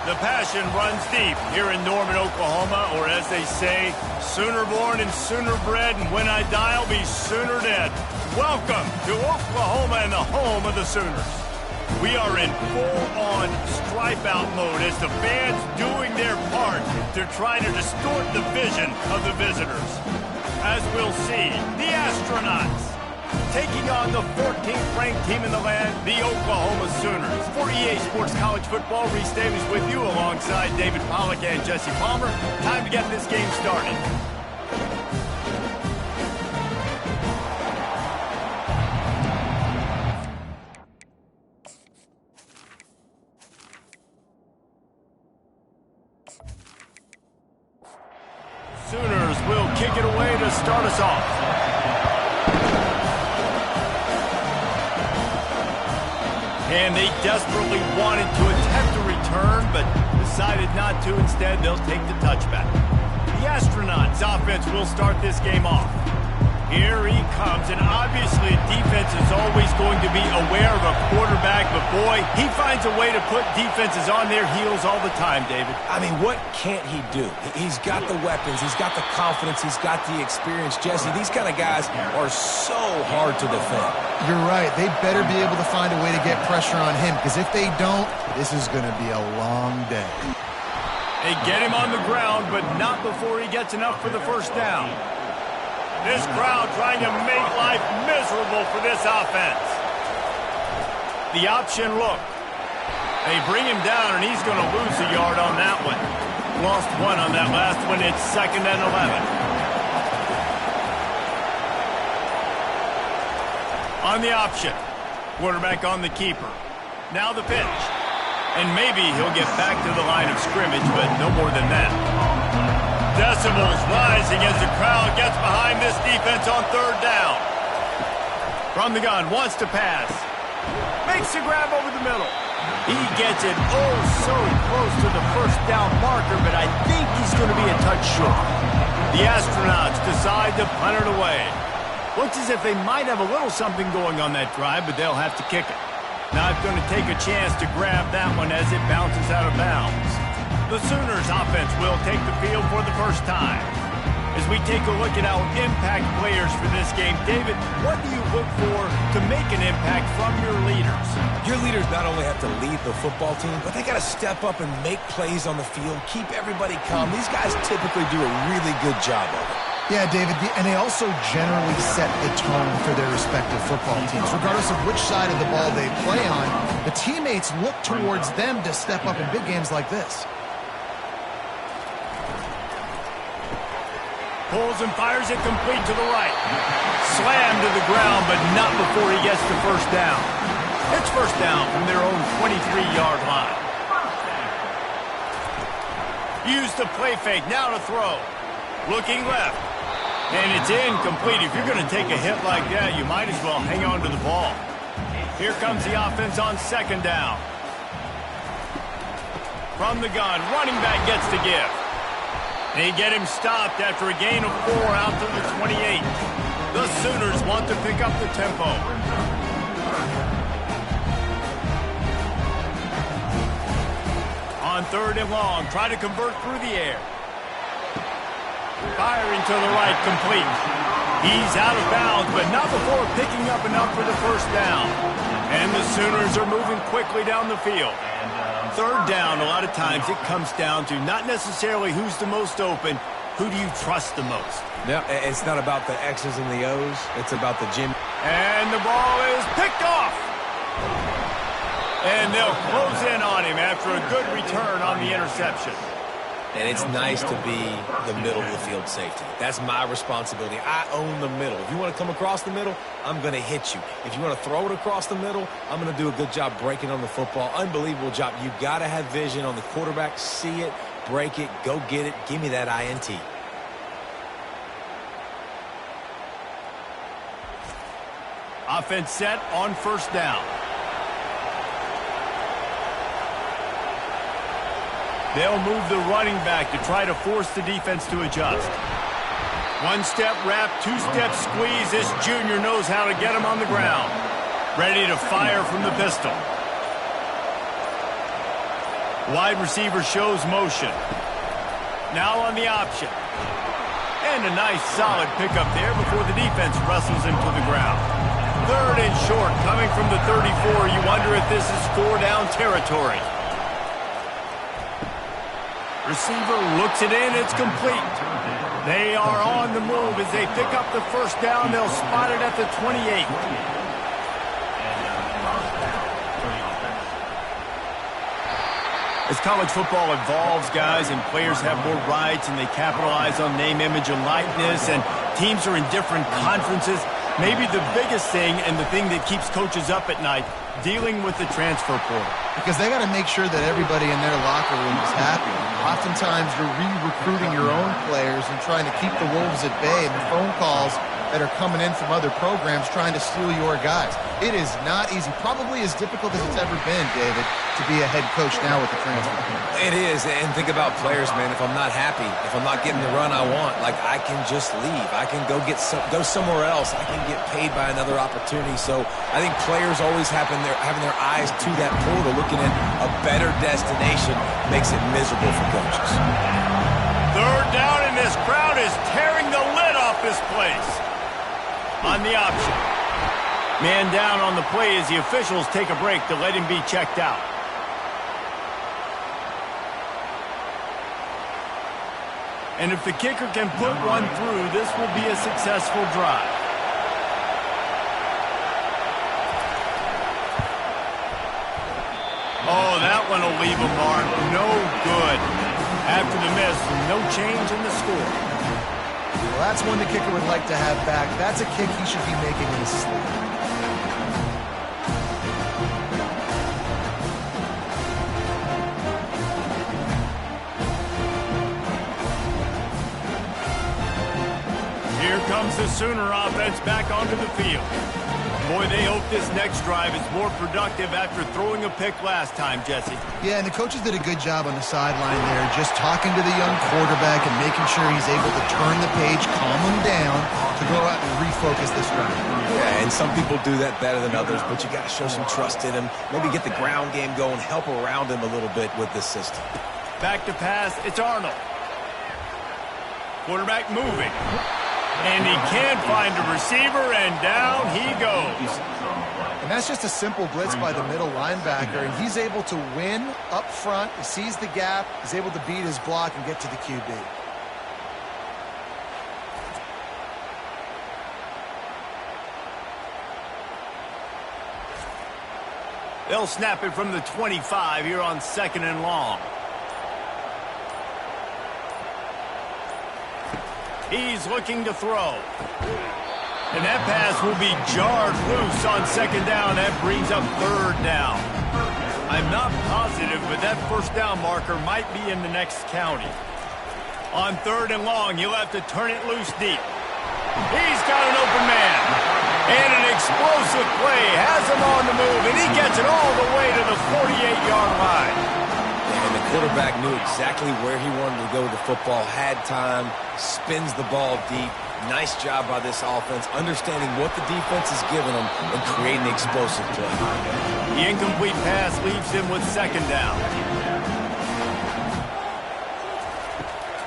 The passion runs deep here in Norman, Oklahoma, or as they say, sooner born and sooner bred, and when I die, I'll be sooner dead. Welcome to Oklahoma and the home of the Sooners. We are in full-on stripe-out mode as the fans doing their part to try to distort the vision of the visitors. As we'll see, the Astronauts taking on the 14th ranked team in the land, the Oklahoma Sooners. For EA Sports College Football, Reese Davies with you alongside David Pollack and Jesse Palmer. Time to get this game started. Sooners will kick it away to start us off. And they desperately wanted to attempt a return, but decided not to. Instead, they'll take the touchback. The Astronauts offense will start this game off. Here he comes, and obviously defense is always going to be aware of a quarterback, but boy, he finds a way to put defenses on their heels all the time, David. I mean, what can't he do? He's got the weapons, he's got the confidence, he's got the experience. Jesse, these kind of guys are so hard to defend. You're right. They better be able to find a way to get pressure on him, because if they don't, this is going to be a long day. They get him on the ground, but not before he gets enough for the first down. This crowd trying to make life miserable for this offense. The option look. They bring him down, and he's going to lose a yard on that one. Lost one on that last one. It's 2nd and 11. On the option. Quarterback on the keeper. Now the pitch. And maybe he'll get back to the line of scrimmage, but no more than that. Decibels rising as the crowd gets behind this defense on 3rd down. From the gun, wants to pass. Makes a grab over the middle. He gets it oh so close to the first down marker, but I think he's going to be a touch short. The Astronauts decide to punt it away. Looks as if they might have a little something going on that drive, but they'll have to kick it. Not going to take a chance to grab that one as it bounces out of bounds. The Sooners offense will take the field for the first time. As we take a look at our impact players for this game, David, what do you look for to make an impact from your leaders? Your leaders not only have to lead the football team, but they got to step up and make plays on the field, keep everybody calm. These guys typically do a really good job of it. Yeah, David, and they also generally set the tone for their respective football teams. Regardless of which side of the ball they play on, the teammates look towards them to step up in big games like this. Pulls and fires it complete to the right. Slammed to the ground, but not before he gets the first down. It's first down from their own 23-yard line. Use the play fake, now to throw. Looking left. And it's incomplete. If you're going to take a hit like that, you might as well hang on to the ball. Here comes the offense on 2nd down. From the gun, running back gets the give. They get him stopped after a gain of 4 out to the 28. The Sooners want to pick up the tempo. On 3rd and long, try to convert through the air. Firing to the right, complete. He's out of bounds, but not before picking up enough for the first down. And the Sooners are moving quickly down the field. 3rd down, a lot of times it comes down to not necessarily who's the most open, who do you trust the most? Yeah, it's not about the X's and the O's, it's about the gym. And the ball is picked off. And they'll close in on him after a good return on the interception. And it's nice to be the middle of the field safety. That's my responsibility. I own the middle. If you want to come across the middle, I'm going to hit you. If you want to throw it across the middle, I'm going to do a good job breaking on the football. Unbelievable job. You got to have vision on the quarterback. See it, break it, go get it. Give me that INT. Offense set on 1st down. They'll move the running back to try to force the defense to adjust. 1-step wrap, 2-step squeeze. This junior knows how to get him on the ground. Ready to fire from the pistol. Wide receiver shows motion. Now on the option. And a nice solid pickup there before the defense wrestles him to the ground. Third and short coming from the 34. You wonder if this is 4-down territory. Receiver looks it in. It's complete. They are on the move as they pick up the first down. They'll spot it at the 28. As college football evolves, guys, and players have more rights and they capitalize on name, image, and likeness, and teams are in different conferences, maybe the biggest thing and the thing that keeps coaches up at night, dealing with the transfer portal. Because they got to make sure that everybody in their locker room is happy. Oftentimes, you're re-recruiting your own players and trying to keep the wolves at bay, and the phone calls that are coming in from other programs trying to steal your guys. It is not easy. Probably as difficult as it's ever been, David, to be a head coach now with the transfer. It is, and think about players, man. If I'm not happy, if I'm not getting the run I want, like, I can just leave. I can go somewhere else. I can get paid by another opportunity. So I think players always having their eyes to that portal, looking at a better destination, makes it miserable for coaches. Third down, and this crowd is tearing the lid off this place. On the option. Man down on the play as the officials take a break to let him be checked out. And if the kicker can put one through, this will be a successful drive. Oh, that one will leave a mark. No good. After the miss, no change in the score. Well, that's one the kicker would like to have back. That's a kick he should be making in his sleep. Here comes the Sooner offense back onto the field. Boy, they hope this next drive is more productive after throwing a pick last time, Jesse. Yeah, and the coaches did a good job on the sideline there, just talking to the young quarterback and making sure he's able to turn the page, calm him down, to go out and refocus this drive. Yeah, and some people do that better than others, but you got to show some trust in him. Maybe get the ground game going, help around him a little bit with this system. Back to pass, it's Arnold. Quarterback moving. And he can't find a receiver, and down he goes. And that's just a simple blitz by the middle linebacker, and he's able to win up front. He sees the gap. He's able to beat his block and get to the QB. They'll snap it from the 25 here on 2nd and long. He's looking to throw. And that pass will be jarred loose on 2nd down. That brings up 3rd down. I'm not positive, but that 1st down marker might be in the next county. On 3rd and long, he'll have to turn it loose deep. He's got an open man. And an explosive play has him on the move, and he gets it all the way to the 48-yard line. And the quarterback knew exactly where he wanted to go with the football, had time, spins the ball deep. Nice job by this offense, understanding what the defense is giving them and creating the explosive play. The incomplete pass leaves him with 2nd down.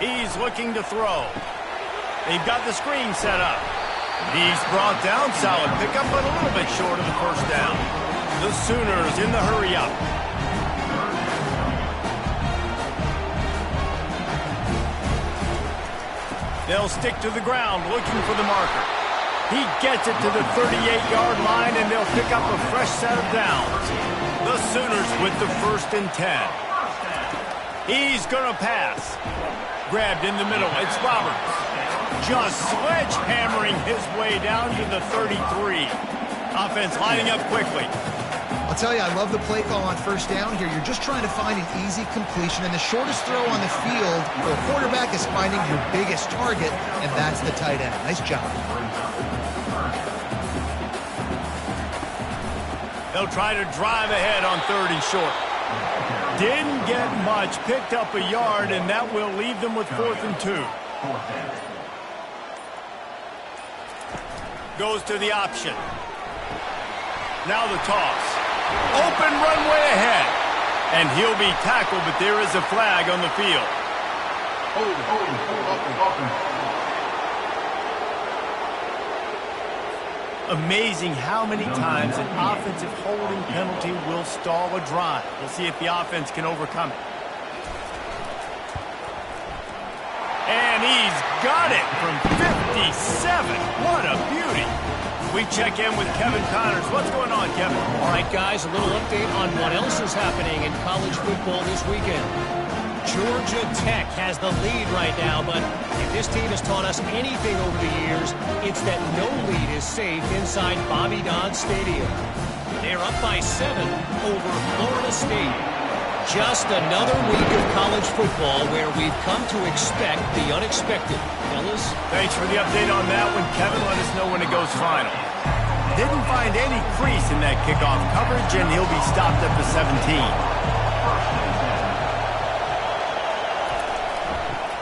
He's looking to throw. They've got the screen set up. He's brought down, solid pickup, but a little bit short of the 1st down. The Sooners in the hurry up. They'll stick to the ground looking for the marker. He gets it to the 38-yard line, and they'll pick up a fresh set of downs. The Sooners with the 1st and 10. He's going to pass. Grabbed in the middle. It's Roberts. Just sledgehammering his way down to the 33. Offense lining up quickly. I'll tell you, I love the play call on 1st down here. You're just trying to find an easy completion, and the shortest throw on the field for a quarterback is finding your biggest target, and that's the tight end. Nice job. They'll try to drive ahead on 3rd and short. Didn't get much, picked up a yard, and that will leave them with 4th and 2. Goes to the option. Now the toss. Open runway ahead. And he'll be tackled, but there is a flag on the field. Amazing how many times an offensive holding penalty will stall a drive. We'll see if the offense can overcome it. And he's got it from 57. What a beauty. We check in with Kevin Connors. What's going on, Kevin? All right, guys, a little update on what else is happening in college football this weekend. Georgia Tech has the lead right now, but if this team has taught us anything over the years, it's that no lead is safe inside Bobby Dodd Stadium. They're up by 7 over Florida State. Just another week of college football where we've come to expect the unexpected. Fellas? Thanks for the update on that one, Kevin. Let us know when it goes final. Didn't find any crease in that kickoff coverage, and he'll be stopped at the 17.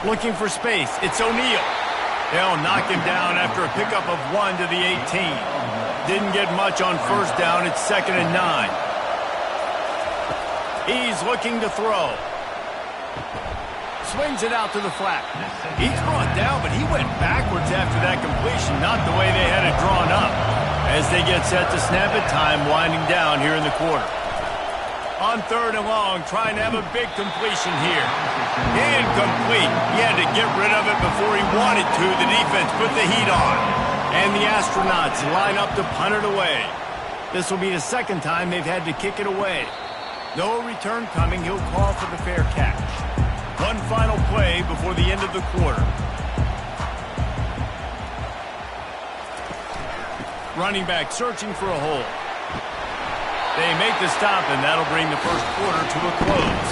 Looking for space. It's O'Neal. They'll knock him down after a pickup of 1 to the 18. Didn't get much on first down. It's 2nd and 9. He's looking to throw. Swings it out to the flat. He's brought down, but he went backwards after that completion, not the way they had it drawn up. As they get set to snap it, time winding down here in the quarter. On 3rd and long, trying to have a big completion here. Incomplete. He had to get rid of it before he wanted to. The defense put the heat on. And the Astronauts line up to punt it away. This will be the 2nd time they've had to kick it away. No return coming. He'll call for the fair catch. One final play before the end of the quarter. Running back searching for a hole. They make the stop, and that'll bring the first quarter to a close.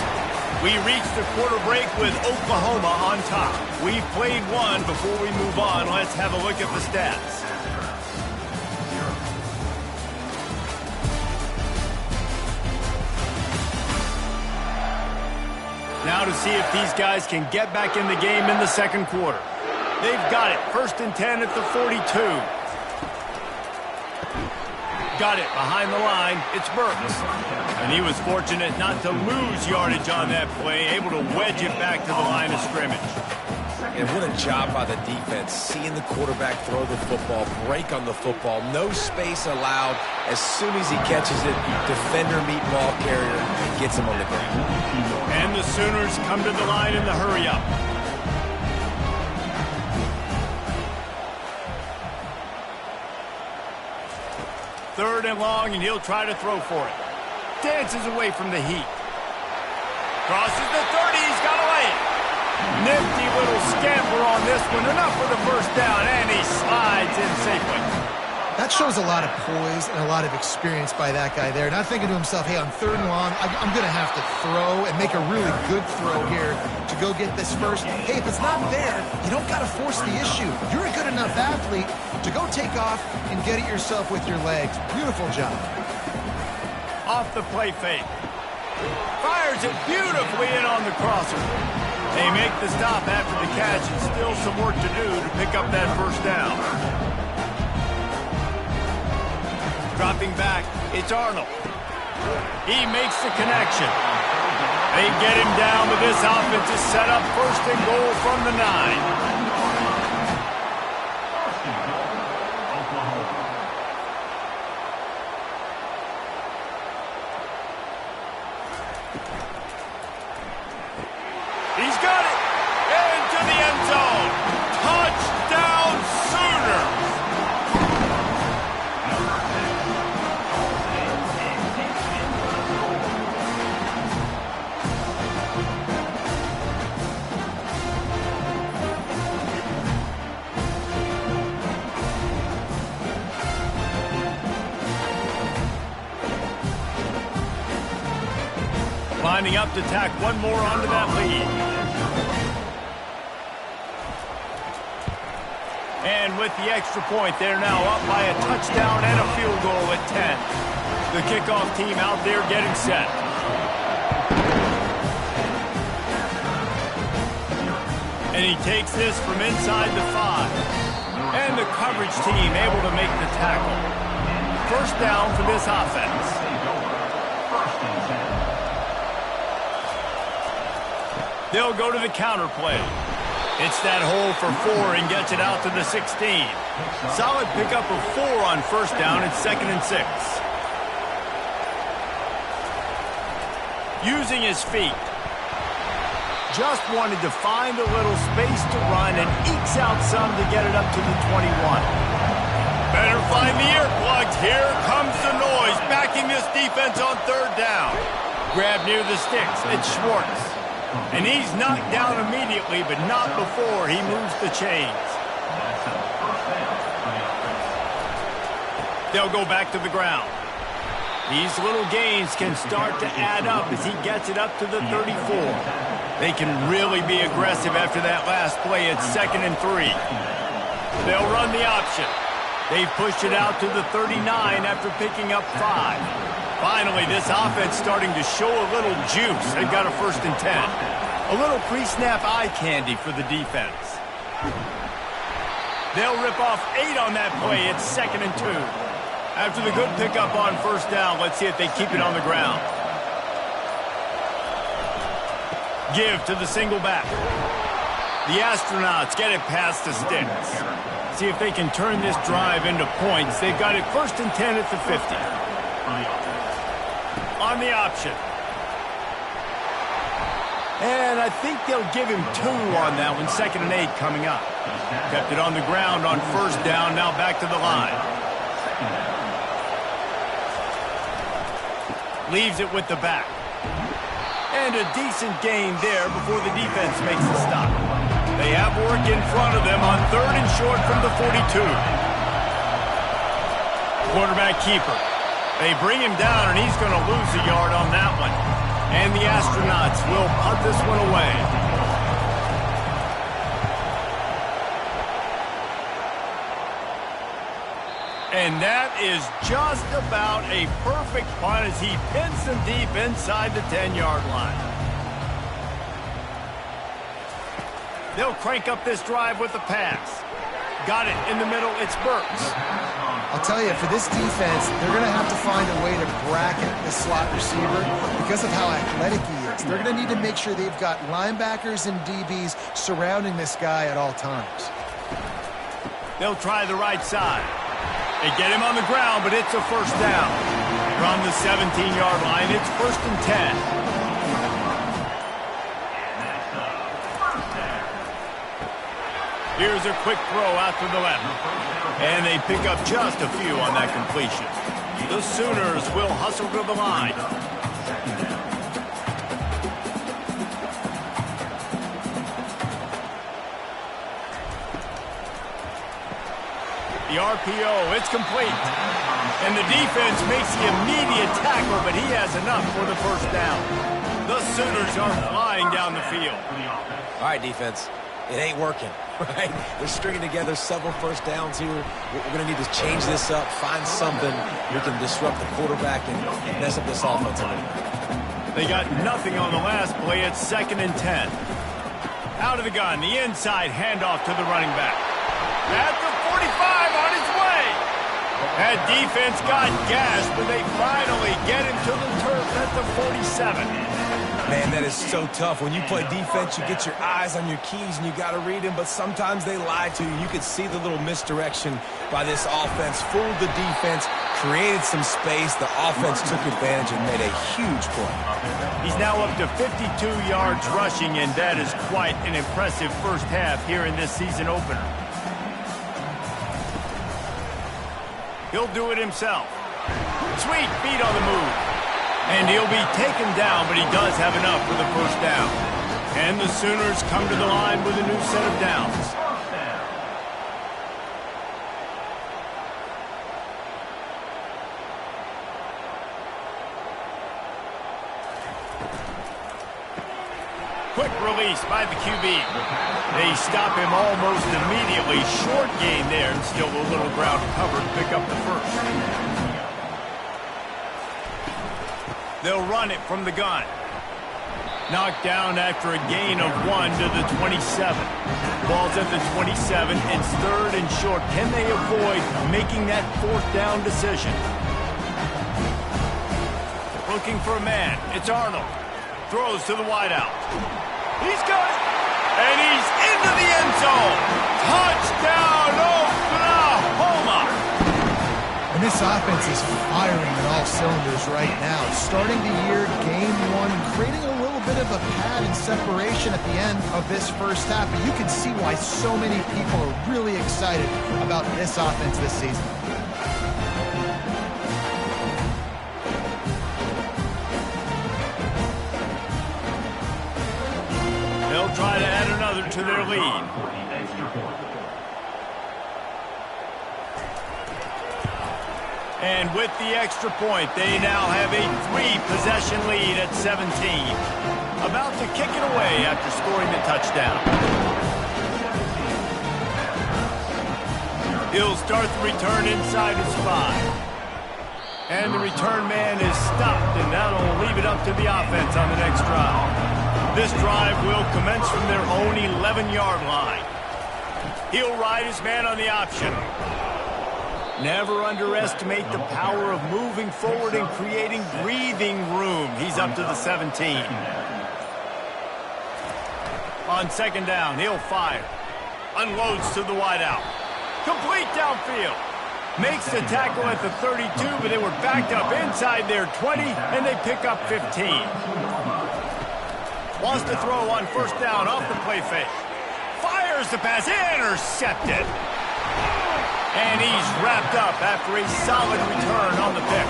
We reach the quarter break with Oklahoma on top. We've played one. Before we move on, let's have a look at the stats. Now to see if these guys can get back in the game in the 2nd quarter. They've got it. 1st and 10 at the 42. Got it behind the line. It's Burks. And he was fortunate not to lose yardage on that play, able to wedge it back to the line of scrimmage. And what a job by the defense, seeing the quarterback throw the football, break on the football, no space allowed. As soon as he catches it, defender meet ball carrier and gets him on the ground. And the Sooners come to the line in the hurry-up. Third and long, and he'll try to throw for it. Dances away from the heat. Crosses the 30, he's got away. Nifty little scamper on this one. Enough for the first down, and he slides in safely. That shows a lot of poise and a lot of experience by that guy there. Not thinking to himself, hey, on 3rd and long, I'm going to have to throw and make a really good throw here to go get this first. Hey, if it's not there, you don't got to force the issue. You're a good enough athlete to go take off and get it yourself with your legs. Beautiful job. Off the play fake. Fires it beautifully in on the crosser. They make the stop after the catch, and still some work to do to pick up that first down. Dropping back, it's Arnold. He makes the connection. They get him down, but this offense is set up 1st and goal from the 9. He's got it! Into the end zone! Touchdown, Sooners! Lining up to tack one more onto that lead. And with the extra point, they're now up by a touchdown and a field goal at 10. The kickoff team out there getting set. And he takes this from inside the 5. And the coverage team able to make the tackle. First down for this offense. They'll go to the counter play. It's that hole for 4 and gets it out to the 16. Solid pickup of 4 on first down. It's 2nd and 6. Using his feet. Just wanted to find a little space to run and ekes out some to get it up to the 21. Better find the earplugs. Here comes the noise, backing this defense on 3rd down. Grab near the sticks. It's Schwartz. And he's knocked down immediately, but not before he moves the chains. They'll go back to the ground. These little gains can start to add up as he gets it up to the 34. They can really be aggressive after that last play. It's 2nd and 3. They'll run the option. They've pushed it out to the 39 after picking up 5. Finally, this offense starting to show a little juice. They've got a 1st and 10. A little pre-snap eye candy for the defense. They'll rip off 8 on that play. It's 2nd and 2. After the good pickup on first down, let's see if they keep it on the ground. Give to the single back. The Astronauts get it past the sticks. See if they can turn this drive into points. They've got it 1st and 10 at the 50. On the option. And I think they'll give him 2 on that one. 2nd and 8 coming up. Kept it on the ground on first down. Now back to the line. Leaves it with the back. And a decent gain there before the defense makes the stop. They have work in front of them on 3rd and short from the 42. Quarterback keeper. They bring him down, and he's going to lose a yard on that one. And the Astronauts will punt this one away. And that is just about a perfect punt as he pins them deep inside the 10-yard line. They'll crank up this drive with the pass. Got it in the middle. It's Burks. I'll tell you, for this defense, they're going to have to find a way to bracket the slot receiver because of how athletic he is. They're going to need to make sure they've got linebackers and DBs surrounding this guy at all times. They'll try the right side. They get him on the ground, but it's a first down. From the 17-yard line, it's 1st and 10. Here's a quick throw out to the left. And they pick up just a few on that completion. The Sooners will hustle to the line. The RPO, it's complete. And the defense makes the immediate tackle, but he has enough for the first down. The Sooners are flying down the field. All right, defense. It ain't working, right? They're stringing together several first downs here. We're going to need to change this up, find something we can disrupt the quarterback and mess up this offense a little bit. They got nothing on the last play. It's 2nd and 10. Out of the gun, the inside handoff to the running back. At the 45, on his way. That defense got gashed, but they finally get him to the turf at the 47. Man, that is so tough. When you play defense, you get your eyes on your keys and you got to read them, but sometimes they lie to you. You could see the little misdirection by this offense, fooled the defense, created some space. The offense took advantage and made a huge play. He's now up to 52 yards rushing, and that is quite an impressive first half here in this season opener. He'll do it himself. Sweet feet on the move. And he'll be taken down, but he does have enough for the first down. And the Sooners come to the line with a new set of downs. Quick release by the QB. They stop him almost immediately. Short gain there, and still a little ground covered. Pick up the first. They'll run it from the gun. Knocked down after a gain of 1 to the 27. Ball's at the 27. It's 3rd and short. Can they avoid making that 4th down decision? Looking for a man. It's Arnold. Throws to the wideout. He's got it. And he's into the end zone. Touchdown, Oklahoma. And this offense is firing on all cylinders right now. Starting the year, game one, creating a little bit of a pad and separation at the end of this first half. But you can see why so many people are really excited about this offense this season. They'll try to add another to their lead. And with the extra point, they now have a 3-possession lead at 17. About to kick it away after scoring the touchdown. He'll start the return inside his 5. And the return man is stopped, and that'll leave it up to the offense on the next drive. This drive will commence from their own 11-yard line. He'll ride his man on the option. Never underestimate the power of moving forward and creating breathing room. He's up to the 17. On second down, he'll fire. Unloads to the wideout. Complete downfield. Makes the tackle at the 32, but they were backed up inside their 20, and they pick up 15. Wants to throw on first down off the play fake. Fires the pass, intercepted. And he's wrapped up after a solid return on the pick.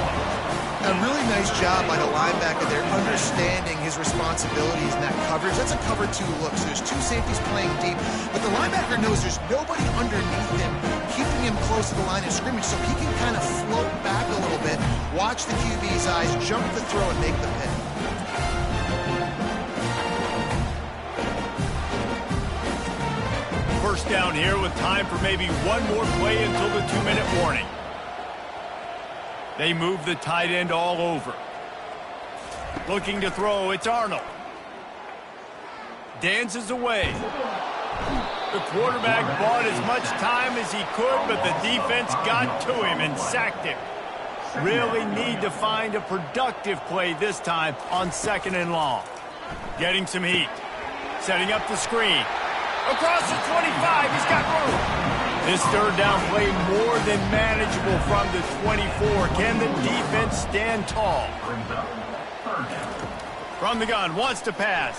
A really nice job by the linebacker there, understanding his responsibilities in that coverage. That's a cover 2 look, so there's 2 safeties playing deep. But the linebacker knows there's nobody underneath him, keeping him close to the line of scrimmage so he can kind of float back a little bit, watch the QB's eyes, jump the throw, and make the pick. First down here with time for maybe one more play until the 2-minute warning. They move the tight end all over. Looking to throw, it's Arnold. Dances away. The quarterback bought as much time as he could, but the defense got to him and sacked him. Really need to find a productive play this time on 2nd and long. Getting some heat. Setting up the screen. Across the 25, he's got room. This third down play more than manageable from the 24. Can the defense stand tall? From the gun, wants to pass.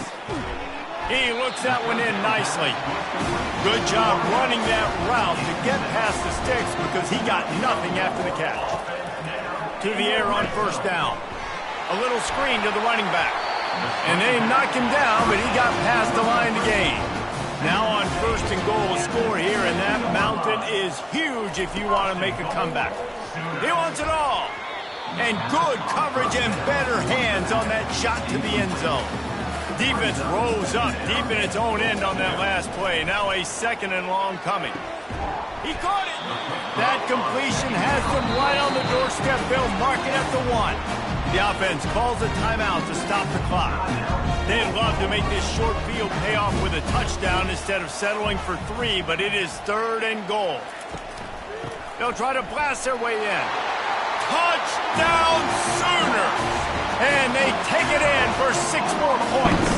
He looks that one in nicely. Good job running that route to get past the sticks because he got nothing after the catch. To the air on first down. A little screen to the running back. And they knock him down, but he got past the line to gain. Now on 1st and goal, a score here, and that mountain is huge if you want to make a comeback. He wants it all. And good coverage and better hands on that shot to the end zone. Defense rose up deep in its own end on that last play. Now a 2nd and long coming. He caught it. That completion has them right on the doorstep. They'll mark it at the 1. The offense calls a timeout to stop the clock. They'd love to make this short field pay off with a touchdown instead of settling for 3, but it is 3rd and goal. They'll try to blast their way in. Touchdown Sooners! And they take it in for 6 more points.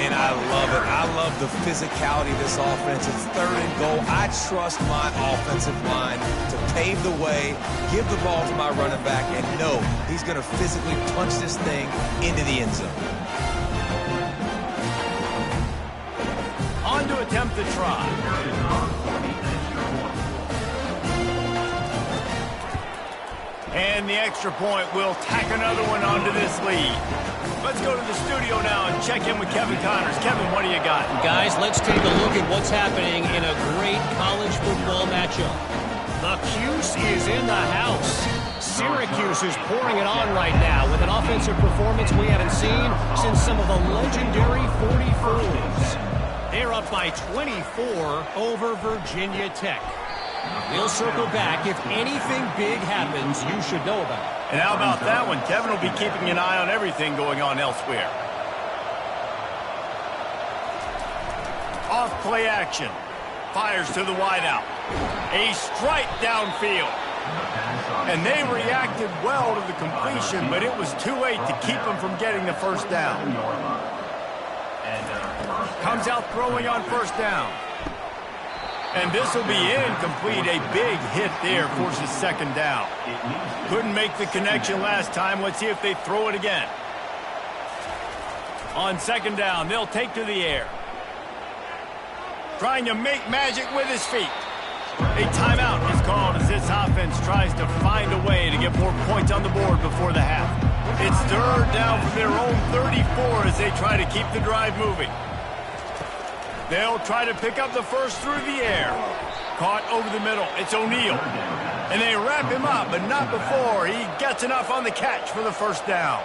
And I love it. I love the physicality of this offense. It's 3rd and goal. I trust my offensive line to pave the way, give the ball to my running back, and know he's going to physically punch this thing into the end zone. On to attempt the try. And the extra point will tack another one onto this lead. Let's go to the studio now and check in with Kevin Connors. Kevin, what do you got? Guys, let's take a look at what's happening in a great college football matchup. The Cuse is in the house. Syracuse is pouring it on right now with an offensive performance we haven't seen since some of the legendary 44s. They're up by 24 over Virginia Tech. We'll circle back. If anything big happens, you should know about it. And how about that one? Kevin will be keeping an eye on everything going on elsewhere. Off play action. Fires to the wideout. A strike downfield. And they reacted well to the completion, but it was too late to keep them from getting the first down. Comes out throwing on first down. And this will be incomplete. A big hit there forces second down. Couldn't make the connection last time. Let's see if they throw it again. On second down, they'll take to the air. Trying to make magic with his feet. A timeout is called as this offense tries to find a way to get more points on the board before the half. It's third down from their own 34 as they try to keep the drive moving. They'll try to pick up the first through the air. Caught over the middle. It's O'Neal. And they wrap him up, but not before he gets enough on the catch for the first down.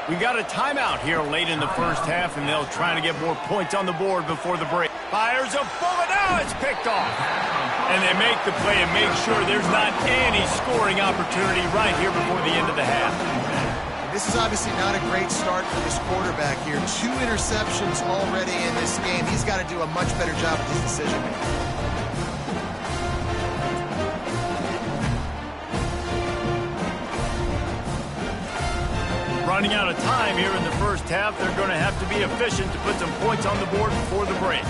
We got a timeout here late in the first half, and they'll try to get more points on the board before the break. Fires a bullet. Now it's picked off. And they make the play and make sure there's not any scoring opportunity right here before the end of the half. This is obviously not a great start for this quarterback here. 2 interceptions already in this game. He's got to do a much better job with his decision making. Running out of time here in the first half, they're going to have to be efficient to put some points on the board before the break.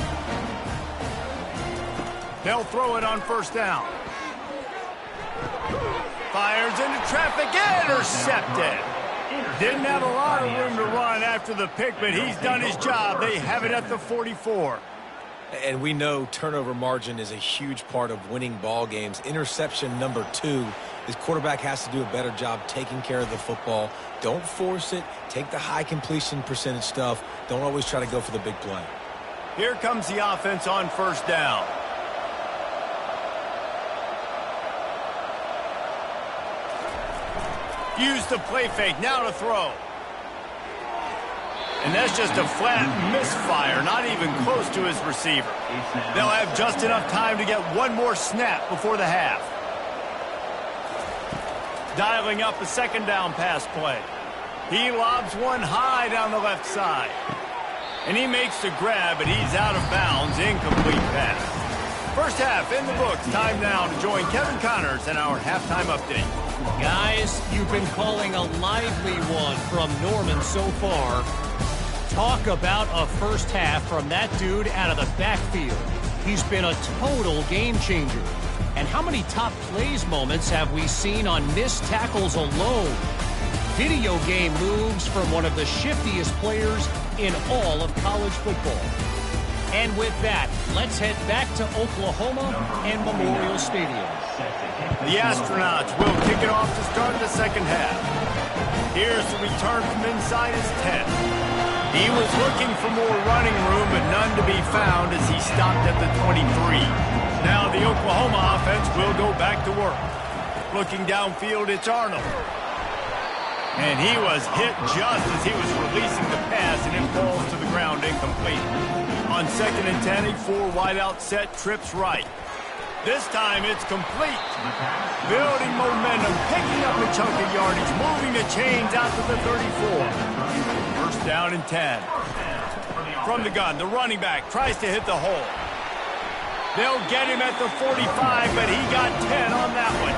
They'll throw it on first down. Fires into traffic, intercepted. Didn't have a lot of room to run after the pick, but he's done his job. They have it at the 44. And we know turnover margin is a huge part of winning ball games. Interception number 2. This quarterback has to do a better job taking care of the football. Don't force it. Take the high completion percentage stuff. Don't always try to go for the big play. Here comes the offense on first down. Use the play fake. Now to throw. And that's just a flat misfire, not even close to his receiver. They'll have just enough time to get one more snap before the half. Dialing up a second down pass play. He lobs one high down the left side. And he makes the grab, but he's out of bounds. Incomplete pass. First half in the books. Time now to join Kevin Connors in our halftime update. Guys, you've been calling a lively one from Norman so far. Talk about a first half from that dude out of the backfield. He's been a total game changer. And how many top plays moments have we seen on missed tackles alone? Video game moves from one of the shiftiest players in all of college football. And with that, let's head back to Oklahoma and Memorial Stadium. The Astronauts will kick it off to start the second half. Here's the return from inside his 10. He was looking for more running room, but none to be found as he stopped at the 23. Now the Oklahoma offense will go back to work. Looking downfield, it's Arnold. And he was hit just as he was releasing the pass, and it falls to the ground incomplete. On second and 10, a 4 wideout set, trips right. This time it's complete. Building momentum, picking up a chunk of yardage, moving the chains out to the 34. First down and 10. From the gun, the running back tries to hit the hole. They'll get him at the 45, but he got 10 on that one.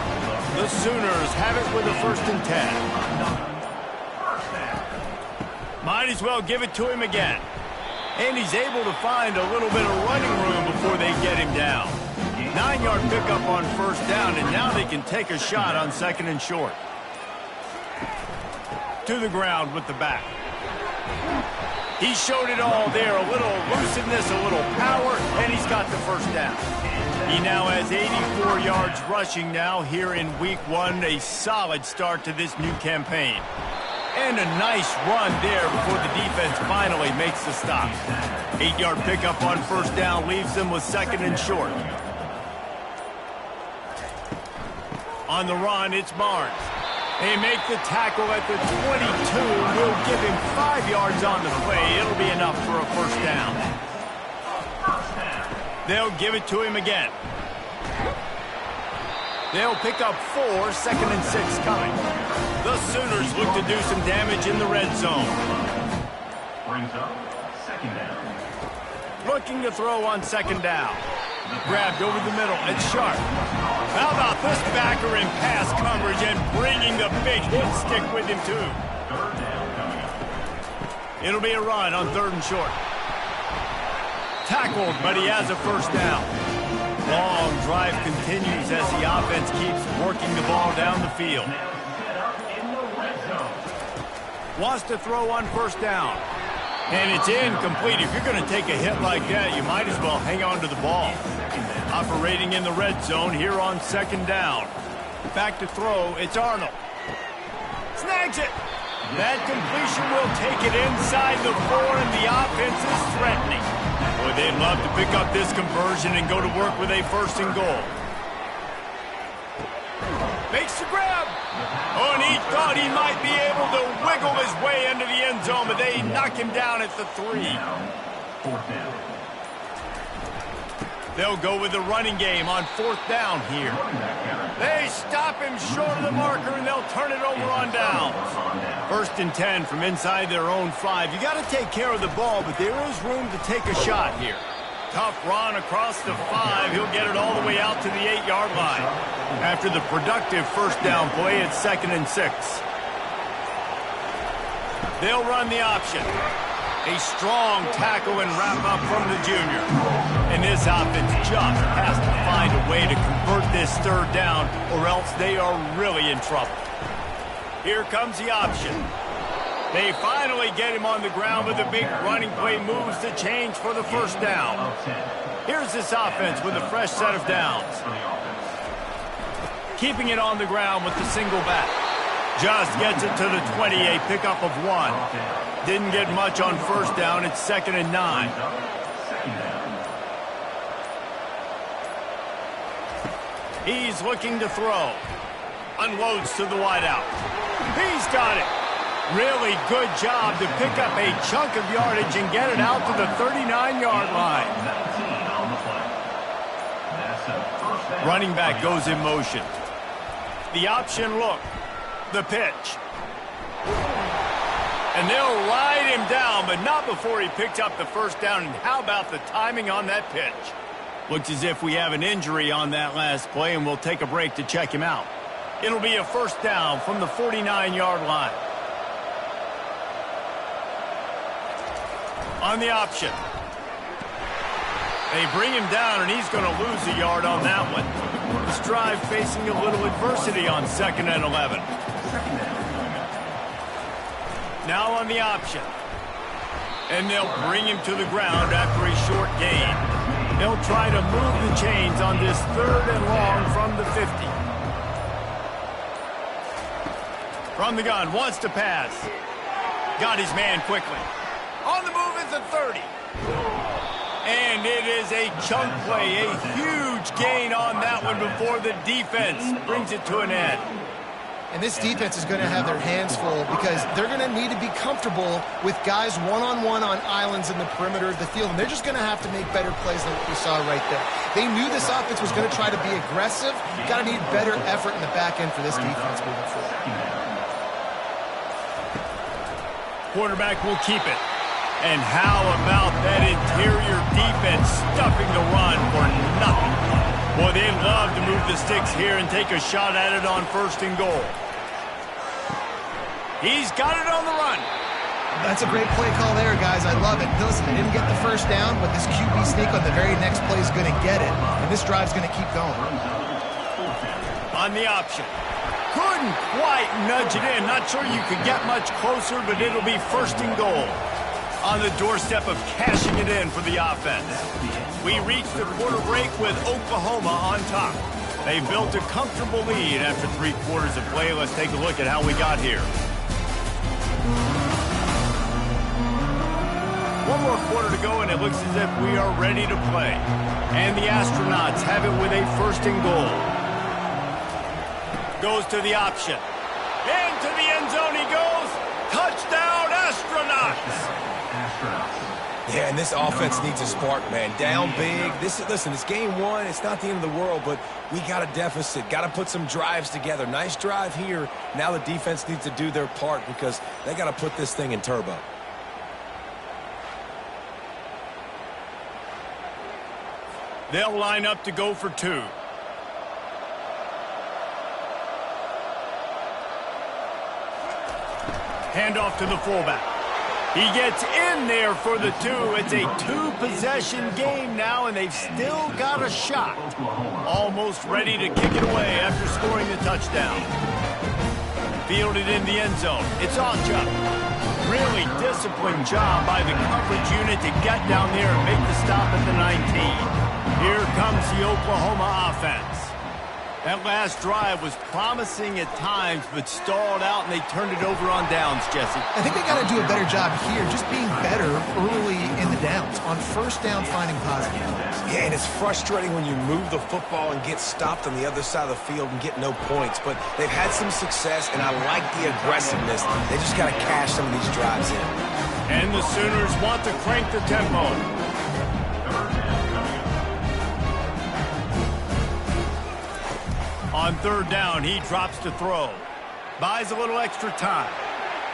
The Sooners have it with a first and 10. Might as well give it to him again. And he's able to find a little bit of running room before they get him down. 9-yard pickup on first down, and now they can take a shot on second and short. To the ground with the back. He showed it all there, a little elusiveness, a little power, and he's got the first down. He now has 84 yards rushing now here in week 1, a solid start to this new campaign. And a nice run there before the defense finally makes the stop. 8-yard pickup on first down leaves them with second and short. On the run, it's Barnes. They make the tackle at the 22. Will give him 5 yards on the play. It'll be enough for a first down. They'll give it to him again. They'll pick up 4, second and 6 coming. The Sooners look to do some damage in the red zone. Brings up second down. Looking to throw on second down. Grabbed over the middle. It's Sharp. How about this backer in pass coverage and bringing the big hit stick with him, too. Third down coming up. It'll be a run on third and short. Tackled, but he has a first down. Long drive continues as the offense keeps working the ball down the field. Wants to throw on first down. And it's incomplete. If you're going to take a hit like that, you might as well hang on to the ball. Operating in the red zone here on second down. Back to throw, it's Arnold. Snags it. That completion will take it inside the 4, and the offense is threatening. Boy, they'd love to pick up this conversion and go to work with a first and goal. Makes the grab. Oh, and he thought he might be able to wiggle his way into the end zone, but they knock him down at the 3. Fourth down. They'll go with the running game on fourth down here. They stop him short of the marker, and they'll turn it over on downs. First and 10 from inside their own 5. You got to take care of the ball, but there is room to take a shot here. Tough run across the 5. He'll get it all the way out to the 8-yard line. After the productive first down play, it's 2nd and 6. They'll run the option. A strong tackle and wrap up from the junior. And this offense just has to find a way to convert this third down, or else they are really in trouble. Here comes the option. They finally get him on the ground, but the big running play moves the change for the first down. Here's this offense with a fresh set of downs. Keeping it on the ground with the single back. Just gets it to the 20, a pickup of 1. Didn't get much on first down. It's 2nd and 9. He's looking to throw. Unloads to the wideout. He's got it. Really good job to pick up a chunk of yardage and get it out to the 39-yard line. Running back goes in motion. The option look. The pitch. And they'll ride him down, but not before he picked up the first down. And how about the timing on that pitch? Looks as if we have an injury on that last play, and we'll take a break to check him out. It'll be a first down from the 49-yard line. On the option. They bring him down, and he's going to lose a yard on that one. This drive facing a little adversity on 2nd and 11. Now on the option. And they'll bring him to the ground after a short gain. They'll try to move the chains on this 3rd and long from the 50. From the gun, wants to pass. Got his man quickly. On the move is the 30. And it is a chunk play, a huge gain on that one before the defense brings it to an end. And this defense is going to have their hands full because they're going to need to be comfortable with guys one-on-one on islands in the perimeter of the field. And they're just going to have to make better plays than what we saw right there. They knew this offense was going to try to be aggressive. Got to need better effort in the back end for this defense moving forward. Quarterback will keep it. And how about that interior defense stuffing the run for nothing? Boy, they'd love to move the sticks here and take a shot at it on 1st and goal. He's got it on the run. That's a great play call there, guys. I love it. Listen, they didn't get the first down, but this QB sneak on the very next play is going to get it. And this drive's going to keep going. On the option. Couldn't quite nudge it in. Not sure you could get much closer, but it'll be 1st and goal. On the doorstep of cashing it in for the offense. We reach the quarter break with Oklahoma on top. They built a comfortable lead after 3 quarters of play. Let's take a look at how we got here. One more quarter to go, and it looks as if we are ready to play. And the Astronauts have it with a 1st and goal. Goes to the option. Into the end zone he goes. Touchdown, Astronauts! Yeah, and this offense needs a spark, man. Down big. Listen, it's game 1. It's not the end of the world, but we got a deficit. Got to put some drives together. Nice drive here. Now the defense needs to do their part because they got to put this thing in turbo. They'll line up to go for 2. Handoff to the fullback. He gets in there for the two. It's a two-possession game now, and they've still got a shot. Almost ready to kick it away after scoring the touchdown. Fielded in the end zone. It's Ocha. Really disciplined job by the coverage unit to get down there and make the stop at the 19. Here comes the Oklahoma offense. That last drive was promising at times, but stalled out, and they turned it over on downs, Jesse. I think they got to do a better job here, just being better early in the downs, on first down finding positive plays. Yeah, and it's frustrating when you move the football and get stopped on the other side of the field and get no points, but they've had some success, and I like the aggressiveness. They just got to cash some of these drives in. And the Sooners want to crank the tempo. On third down, he drops to throw. Buys a little extra time.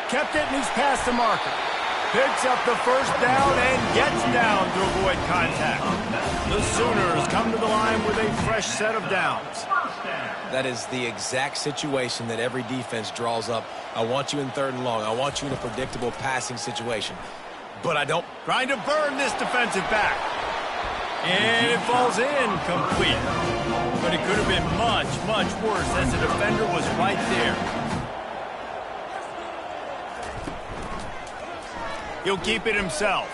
Kept it, and he's past the marker. Picks up the first down and gets down to avoid contact. The Sooners come to the line with a fresh set of downs. That is the exact situation that every defense draws up. I want you in third and long. I want you in a predictable passing situation. But I don't. Trying to burn this defensive back. And it falls in complete. But it could have been much, much worse as the defender was right there. He'll keep it himself.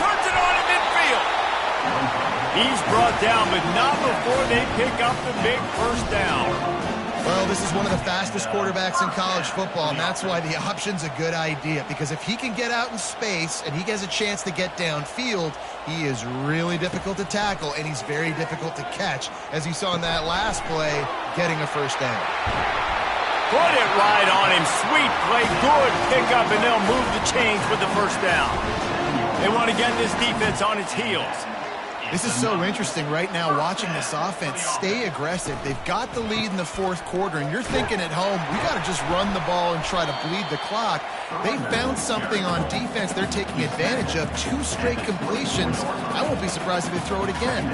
Turns it on in midfield. He's brought down, but not before they pick up the big first down. Well, this is one of the fastest quarterbacks in college football, and that's why the option's a good idea. Because if he can get out in space and he has a chance to get downfield, he is really difficult to tackle, and he's very difficult to catch, as you saw in that last play, getting a first down. Put it right on him. Sweet play. Good pickup, and they'll move the chains with the first down. They want to get this defense on its heels. This is so interesting right now, watching this offense stay aggressive. They've got the lead in the fourth quarter, and you're thinking at home, we got to just run the ball and try to bleed the clock. They found something on defense they're taking advantage of. 2 straight completions. I won't be surprised if they throw it again.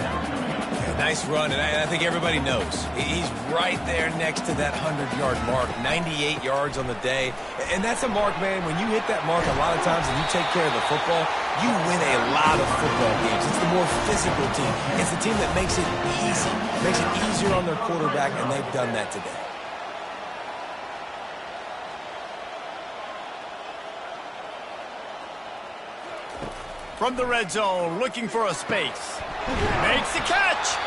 Nice run, and I think everybody knows. He's right there next to that 100-yard mark, 98 yards on the day. And that's a mark, man. When you hit that mark a lot of times and you take care of the football, you win a lot of football games. It's the more physical team. It's the team that makes it easy, makes it easier on their quarterback, and they've done that today. From the red zone, looking for a space. Makes the catch.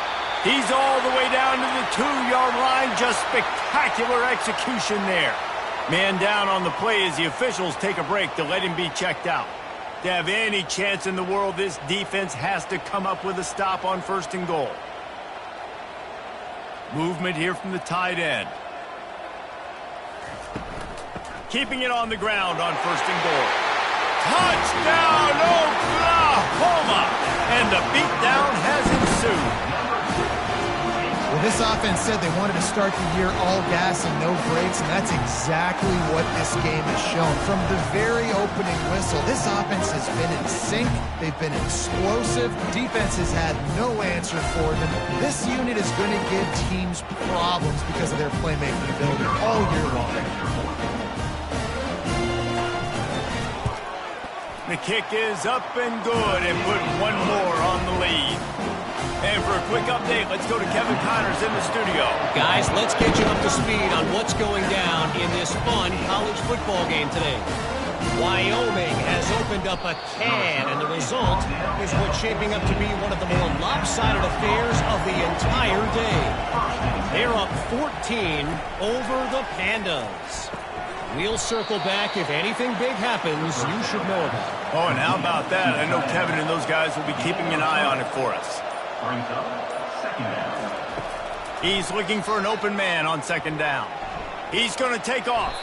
He's all the way down to the 2-yard line. Just spectacular execution there. Man down on the play as the officials take a break to let him be checked out. To have any chance in the world, this defense has to come up with a stop on first and goal. Movement here from the tight end. Keeping it on the ground on first and goal. Touchdown, Oklahoma! And the beatdown has ensued. Well, this offense said they wanted to start the year all gas and no brakes, and that's exactly what this game has shown. From the very opening whistle, this offense has been in sync. They've been explosive. Defense has had no answer for them. This unit is going to give teams problems because of their playmaking ability all year long. The kick is up and good, and put one more on the lead. And for a quick update, let's go to Kevin Connors in the studio. Guys, let's get you up to speed on what's going down in this fun college football game today. Wyoming has opened up a can, and the result is what's shaping up to be one of the more lopsided affairs of the entire day. They're up 14 over the Pandas. We'll circle back. If anything big happens, you should know about it. Oh, and how about that? I know Kevin and those guys will be keeping an eye on it for us. Brings up second down. He's looking for an open man on second down. He's going to take off.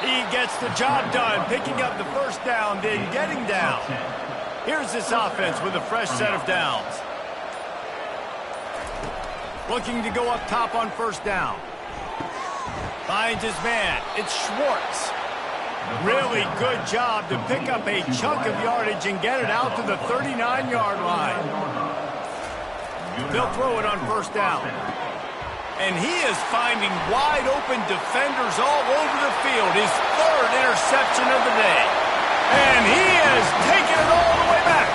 He gets the job done, picking up the first down, then getting down. Here's this offense with a fresh set of downs. Looking to go up top on first down. Finds his man. It's Schwartz. Really good job to pick up a chunk of yardage and get it out to the 39-yard line. They'll throw it on first down. And he is finding wide-open defenders all over the field. His third interception of the day. And he has taken it all the way back.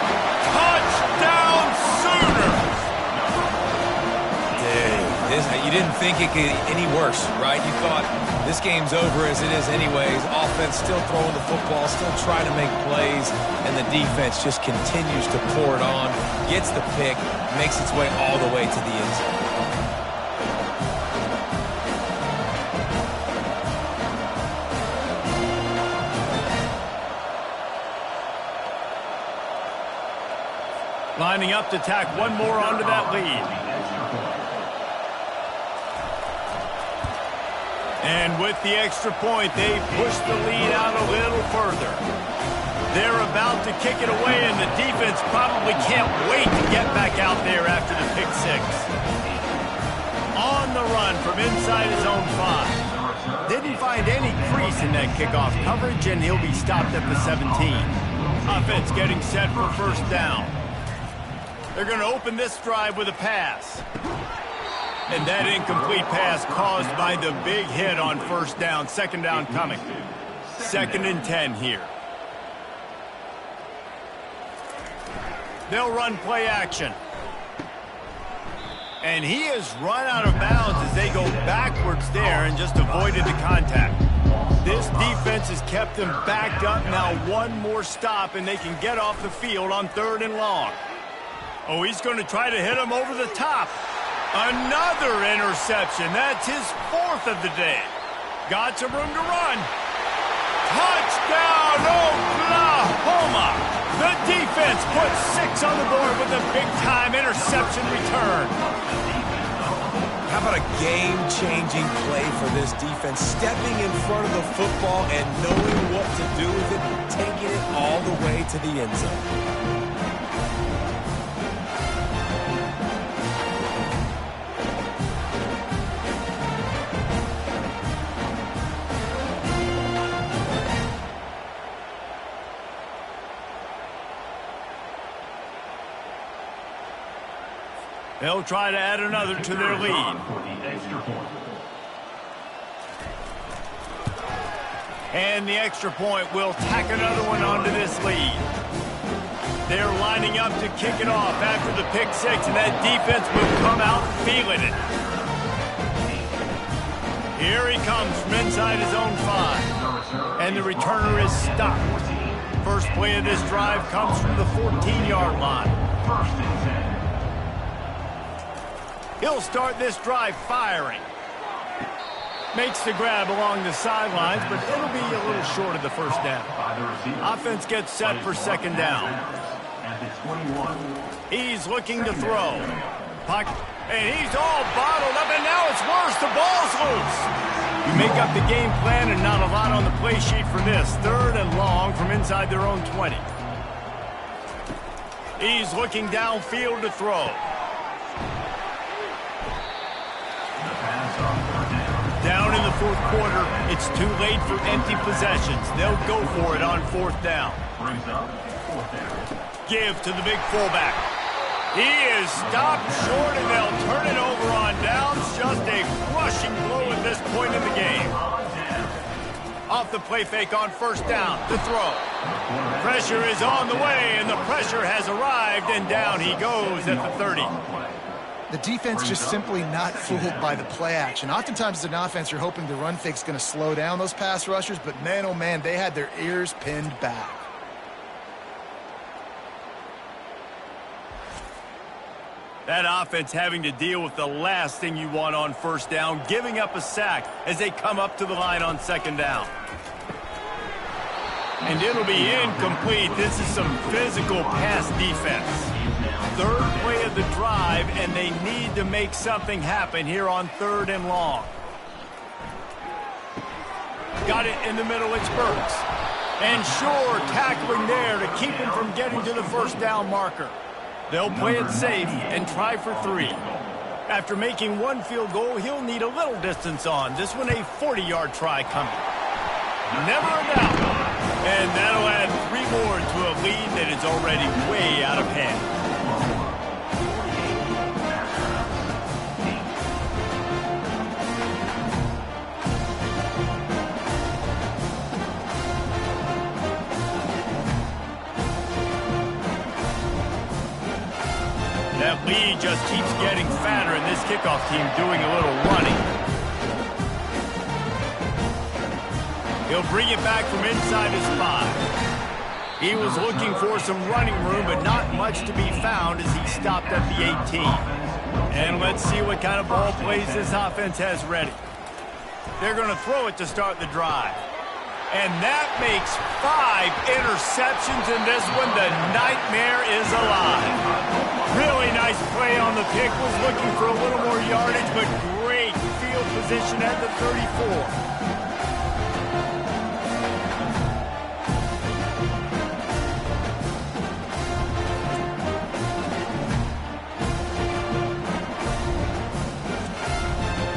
Touchdown Sooners! You didn't think it could get any worse, right? You thought this game's over as it is anyways. Offense still throwing the football, still trying to make plays, and the defense just continues to pour it on, gets the pick, makes its way all the way to the end zone. Lining up to tack one more onto that lead. And with the extra point, they push the lead out a little further. They're about to kick it away, and the defense probably can't wait to get back out there after the pick six. On the run from inside his own 5. Didn't find any crease in that kickoff coverage, and he'll be stopped at the 17. Offense getting set for first down. They're going to open this drive with a pass. And that incomplete pass caused by the big hit on first down. Second down coming. 2nd and 10 here. They'll run play action. And he has run out of bounds as they go backwards there and just avoided the contact. This defense has kept them backed up. Now one more stop and they can get off the field on 3rd and long. Oh, he's going to try to hit him over the top. Another interception. That's his 4th of the day. Got some room to run. Touchdown, Oklahoma! The defense puts 6 on the board with a big-time interception return. How about a game-changing play for this defense? Stepping in front of the football and knowing what to do with it, taking it all the way to the end zone. They'll try to add another to their lead. And the extra point will tack another one onto this lead. They're lining up to kick it off after the pick six, and that defense will come out feeling it. Here he comes from inside his own 5. And the returner is stopped. First play of this drive comes from the 14-yard line. First and 10. He'll start this drive firing. Makes the grab along the sidelines, but it'll be a little short of the first down. Offense gets set for 2nd down. He's looking to throw. And he's all bottled up, and now it's worse. The ball's loose. You make up the game plan and not a lot on the play sheet for this. 3rd and long from inside their own 20. He's looking downfield to throw. Down in the 4th quarter, it's too late for empty possessions. They'll go for it on 4th down. Give to the big fullback. He is stopped short, and they'll turn it over on downs. Just a crushing blow at this point in the game. Off the play fake on 1st down, the throw. Pressure is on the way, and the pressure has arrived, and down he goes at the 30. The defense just simply not fooled by the play action. Oftentimes as an offense, you're hoping the run fake's going to slow down those pass rushers, but man, oh man, they had their ears pinned back. That offense having to deal with the last thing you want on 1st down, giving up a sack as they come up to the line on 2nd down. And it'll be incomplete. This is some physical pass defense. 3rd play of the drive, and they need to make something happen here on 3rd and long. Got it in the middle, it's Burks. And sure, tackling there to keep him from getting to the 1st down marker. They'll play it safe and try for 3. After making 1 field goal, he'll need a little distance on. This one a 40-yard try coming. Never a doubt. And that'll add 3 more to a lead that is already way out of hand. just keeps getting fatter, and this kickoff team doing a little running. He'll bring it back from inside his 5. He was looking for some running room, but not much to be found as he stopped at the 18. And let's see what kind of ball plays this offense has ready. They're going to throw it to start the drive. And that makes 5 interceptions in this one. The nightmare is alive. Really nice play on the pick. Was looking for a little more yardage, but great field position at the 34.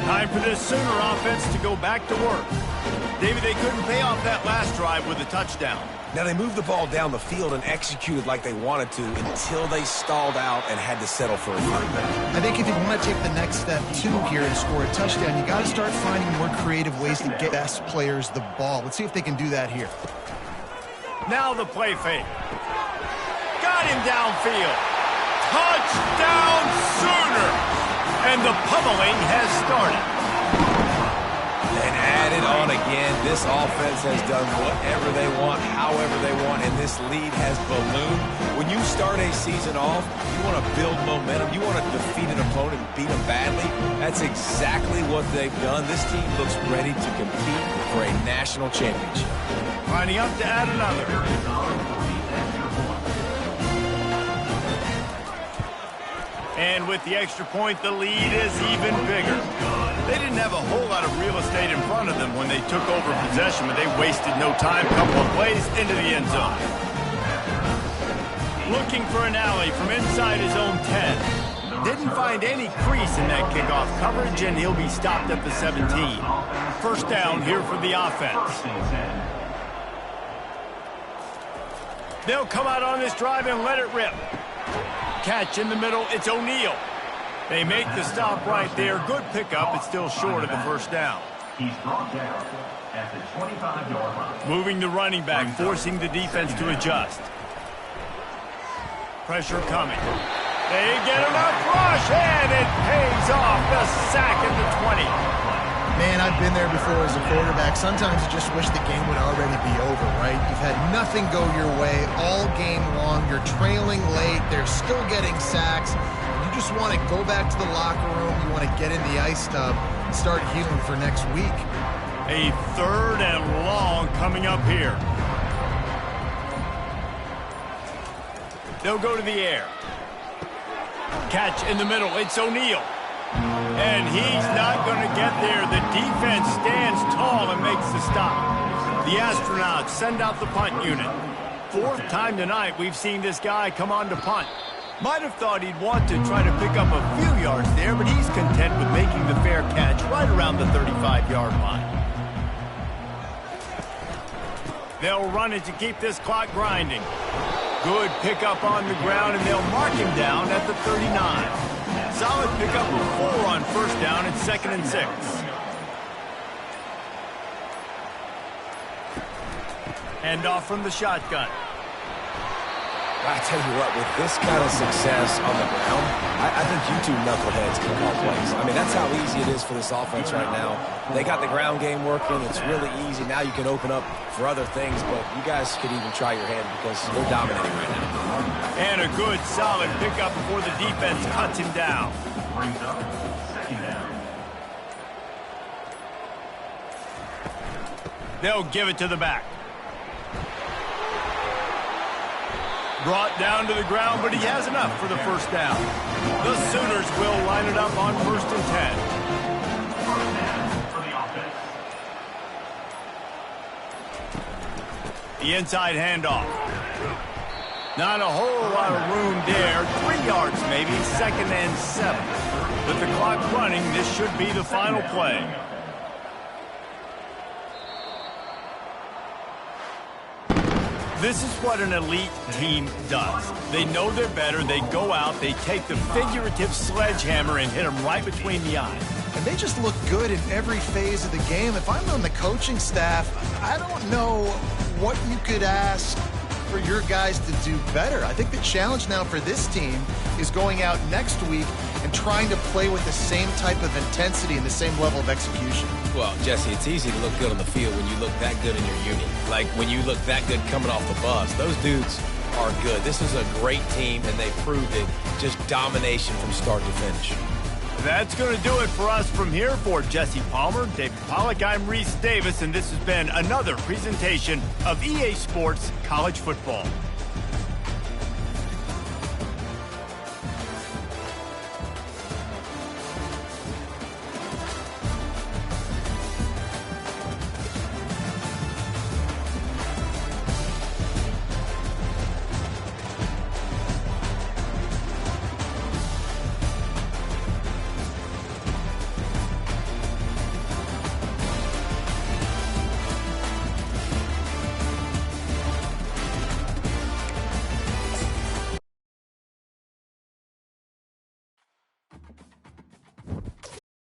Time for this Sooner offense to go back to work. David, they couldn't pay off that last drive with a touchdown. Now, they moved the ball down the field and executed like they wanted to until they stalled out and had to settle for a field. I think if you want to take the next step, too, here and score a touchdown, you got to start finding more creative ways to get best players the ball. Let's see if they can do that here. Now the play fake. Got him downfield. Touchdown Sooner! And the pummeling has started. And added on again, this offense has done whatever they want, however they want, and this lead has ballooned. When you start a season off, you want to build momentum. You want to defeat an opponent and beat them badly. That's exactly what they've done. This team looks ready to compete for a national championship. Lining up to add another. And with the extra point, the lead is even bigger. They didn't have a whole lot of real estate in front of them when they took over possession, but they wasted no time. Couple of plays into the end zone. Looking for an alley from inside his own 10. Didn't find any crease in that kickoff coverage, and he'll be stopped at the 17. First down here for the offense. They'll come out on this drive and let it rip. Catch in the middle, it's O'Neal. They make the stop right there. Good pickup, but still short of the first down. He's brought down at the 25-yard line. Moving the running back, forcing the defense to adjust. Pressure coming. They get enough rush, and it pays off. The sack at the 20. Man, I've been there before as a quarterback. Sometimes you just wish the game would already be over, right? You've had nothing go your way all game long. You're trailing late. They're still getting sacks. You just want to go back to the locker room. You want to get in the ice tub and start healing for next week. A 3rd and long coming up here. They'll go to the air. Catch in the middle. It's O'Neal. And he's not going to get there. The defense stands tall and makes the stop. The Astronauts send out the punt unit. 4th time tonight we've seen this guy come on to punt. Might have thought he'd want to try to pick up a few yards there, but he's content with making the fair catch right around the 35-yard line. They'll run it to keep this clock grinding. Good pickup on the ground, and they'll mark him down at the 39. Solid pickup of 4 on first down. It's 2nd and 6. Hand off from the shotgun. I tell you what, with this kind of success on the ground, I think you two knuckleheads can call plays. I mean, that's how easy it is for this offense right now. They got the ground game working. It's really easy. Now you can open up for other things, but you guys could even try your hand because they're dominating right now. And a good, solid pickup before the defense cuts him down. Brings up 2nd down. They'll give it to the back. Brought down to the ground, but he has enough for the first down. The Sooners will line it up on 1st and 10. First down for the offense. The inside handoff. Not a whole lot of room there. 3 yards maybe, 2nd and 7. With the clock running, this should be the final play. This is what an elite team does. They know they're better. They go out. They take the figurative sledgehammer and hit them right between the eyes. And they just look good in every phase of the game. If I'm on the coaching staff, I don't know what you could ask for your guys to do better. I think the challenge now for this team is going out next week and trying to play with the same type of intensity and the same level of execution. Well, Jesse, it's easy to look good on the field when you look that good in your unit. Like when you look that good coming off the bus. Those dudes are good. This is a great team, and they proved it. Just domination from start to finish. That's going to do it for us from here. For Jesse Palmer, David Pollack, I'm Reese Davis, and this has been another presentation of EA Sports College Football.